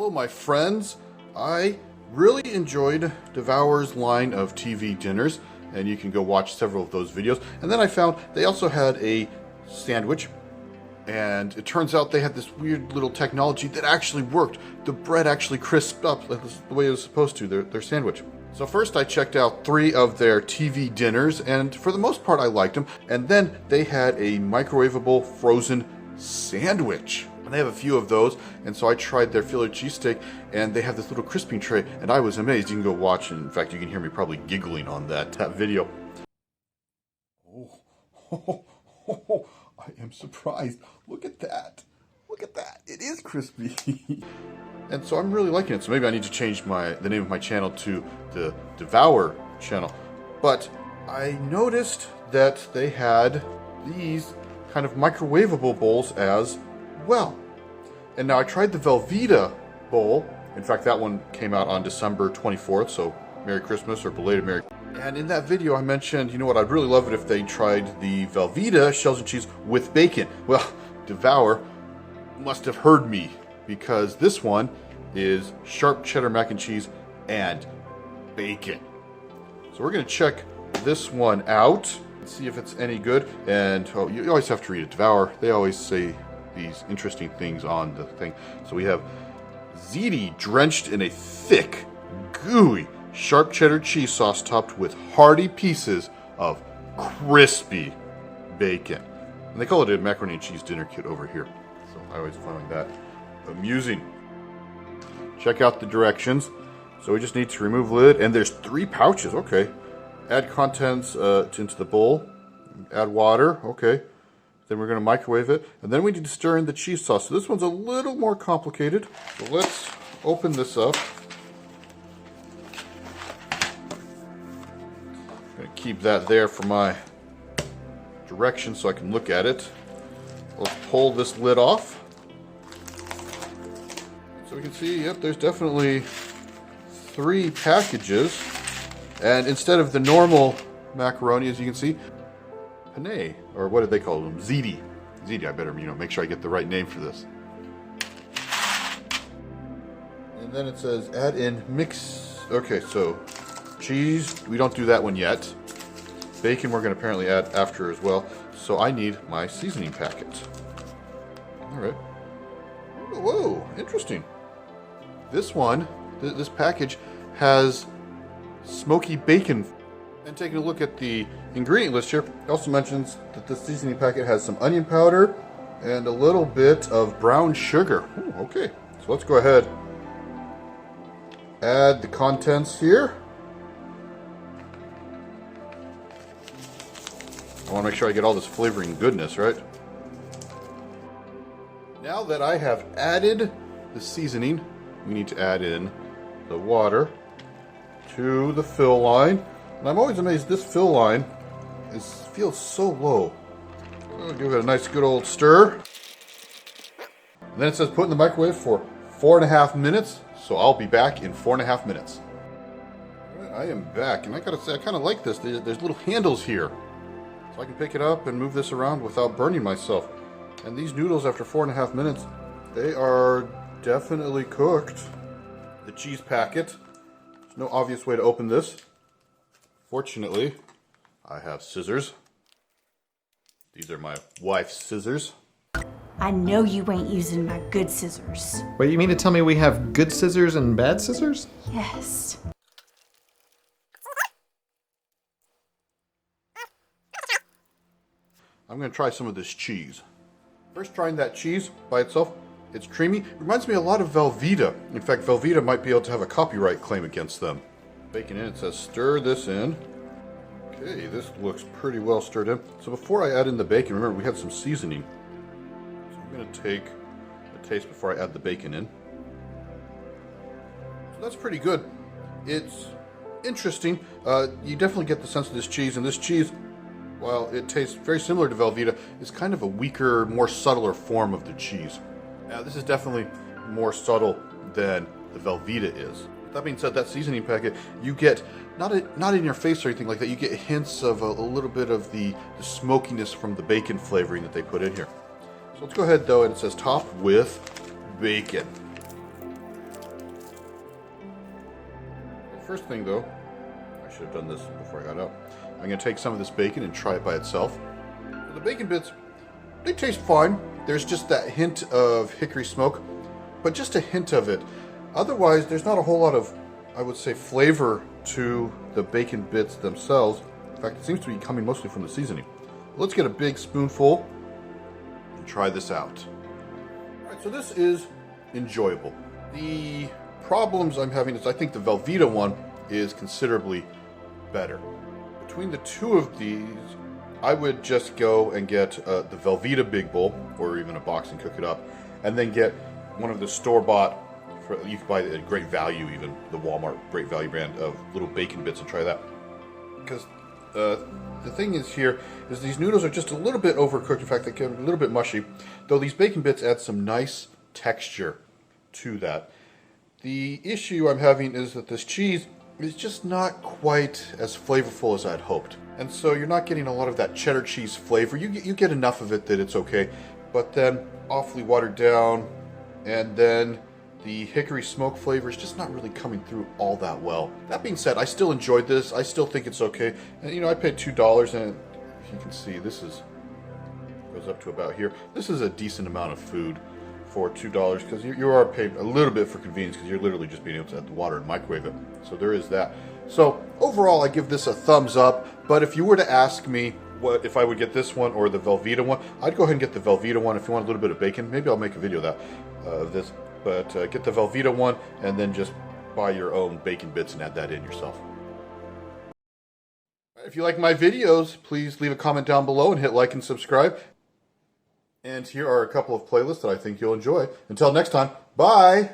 Hello, my friends. I really enjoyed Devour's line of TV dinners, and you can go watch several of those videos. And then I found they also had a sandwich, and it turns out they had this weird little technology that actually worked. The bread actually crisped up the way it was supposed to, their sandwich. So first I checked out 3 of their TV dinners, and for the most part I liked them. And then they had a microwavable frozen sandwich. And they have a few of those, and so I tried their Philly cheesesteak, and they have this little crisping tray, and I was amazed. You can go watch, and in fact you can hear me probably giggling on that video. Oh, I am surprised. Look at that. Look at that. It is crispy. And so I'm really liking it. So maybe I need to change the name of my channel to the Devour channel. But I noticed that they had these kind of microwavable bowls as well. And now I tried the Velveeta bowl. In fact, that one came out on December 24th, so Merry Christmas or belated Merry Christmas. And in that video I mentioned, you know what, I'd really love it if they tried the Velveeta shells and cheese with bacon. Well, Devour must have heard me, because this one is sharp cheddar mac and cheese and bacon. So we're going to check this one out, see if it's any good. And oh, you always have to read it. Devour, they always say these interesting things on the thing. So we have ziti drenched in a thick, gooey, sharp cheddar cheese sauce topped with hearty pieces of crispy bacon. And they call it a macaroni and cheese dinner kit over here. So I always find that amusing. Check out the directions. So we just need to remove lid, and there's 3 pouches. Okay. Add contents into the bowl. Add water. Okay. Then we're going to microwave it, and then we need to stir in the cheese sauce. So this one's a little more complicated. So let's open this up. I'm going to keep that there for my directions so I can look at it. Let's pull this lid off. So we can see, yep, there's definitely 3 packages. And instead of the normal macaroni, as you can see, penne, or what did they call them? Ziti. Ziti, I better, make sure I get the right name for this. And then it says add in mix. Okay, so cheese, we don't do that one yet. Bacon we're going to apparently add after as well. So I need my seasoning packet. Alright. Whoa, interesting. This one, this package has Smoky Bacon. And taking a look at the ingredient list here, it also mentions that the seasoning packet has some onion powder and a little bit of brown sugar. Ooh, okay, so let's go ahead. Add the contents here. I want to make sure I get all this flavoring goodness, right? Now that I have added the seasoning, we need to add in the water to the fill line. And I'm always amazed this fill line feels so low. I'll give it a nice good old stir. And then it says put in the microwave for 4.5 minutes. So I'll be back in 4.5 minutes. Alright, I am back, and I gotta say I kind of like this. There's little handles here, so I can pick it up and move this around without burning myself. And these noodles, after 4.5 minutes, they are definitely cooked. The cheese packet. There's no obvious way to open this. Fortunately, I have scissors. These are my wife's scissors. I know you ain't using my good scissors. Wait, you mean to tell me we have good scissors and bad scissors? Yes. I'm going to try some of this cheese. First, trying that cheese by itself. It's creamy. It reminds me a lot of Velveeta. In fact, Velveeta might be able to have a copyright claim against them. Bacon in, it says stir this in. Okay, this looks pretty well stirred in. So before I add in the bacon, remember we had some seasoning. So I'm going to take a taste before I add the bacon in. So that's pretty good. It's interesting. You definitely get the sense of this cheese, and this cheese, while it tastes very similar to Velveeta, is kind of a weaker, more subtler form of the cheese. Now, this is definitely more subtle than the Velveeta is. That being said, that seasoning packet, you get, not in your face or anything like that, you get hints of a little bit of the smokiness from the bacon flavoring that they put in here. So let's go ahead though, and it says top with bacon. First thing though, I should have done this before I got out. I'm going to take some of this bacon and try it by itself. The bacon bits, they taste fine. There's just that hint of hickory smoke, but just a hint of it. Otherwise, there's not a whole lot of, I would say, flavor to the bacon bits themselves. In fact, it seems to be coming mostly from the seasoning. Let's get a big spoonful and try this out. All right, so this is enjoyable. The problems I'm having is I think the Velveeta one is considerably better. Between the two of these, I would just go and get the Velveeta Big Bowl, or even a box and cook it up, and then get one of the store-bought, you can buy at Great Value even, the Walmart Great Value brand of little bacon bits, and try that. Because the thing is here, is these noodles are just a little bit overcooked. In fact, they get a little bit mushy, though these bacon bits add some nice texture to that. The issue I'm having is that this cheese is just not quite as flavorful as I'd hoped. And so you're not getting a lot of that cheddar cheese flavor. You get enough of it that it's okay, but then awfully watered down, and then the hickory smoke flavor is just not really coming through all that well. That being said, I still enjoyed this. I still think it's okay. And you know, I paid $2, and if you can see, this goes up to about here. This is a decent amount of food for $2, because you are paying a little bit for convenience, because you're literally just being able to add the water and microwave it. So there is that. So overall, I give this a thumbs up. But if you were to ask me what if I would get this one or the Velveeta one, I'd go ahead and get the Velveeta one. If you want a little bit of bacon, maybe I'll make a video of this. But get the Velveeta one, and then just buy your own bacon bits and add that in yourself. If you like my videos, please leave a comment down below and hit like and subscribe. And here are a couple of playlists that I think you'll enjoy. Until next time, bye!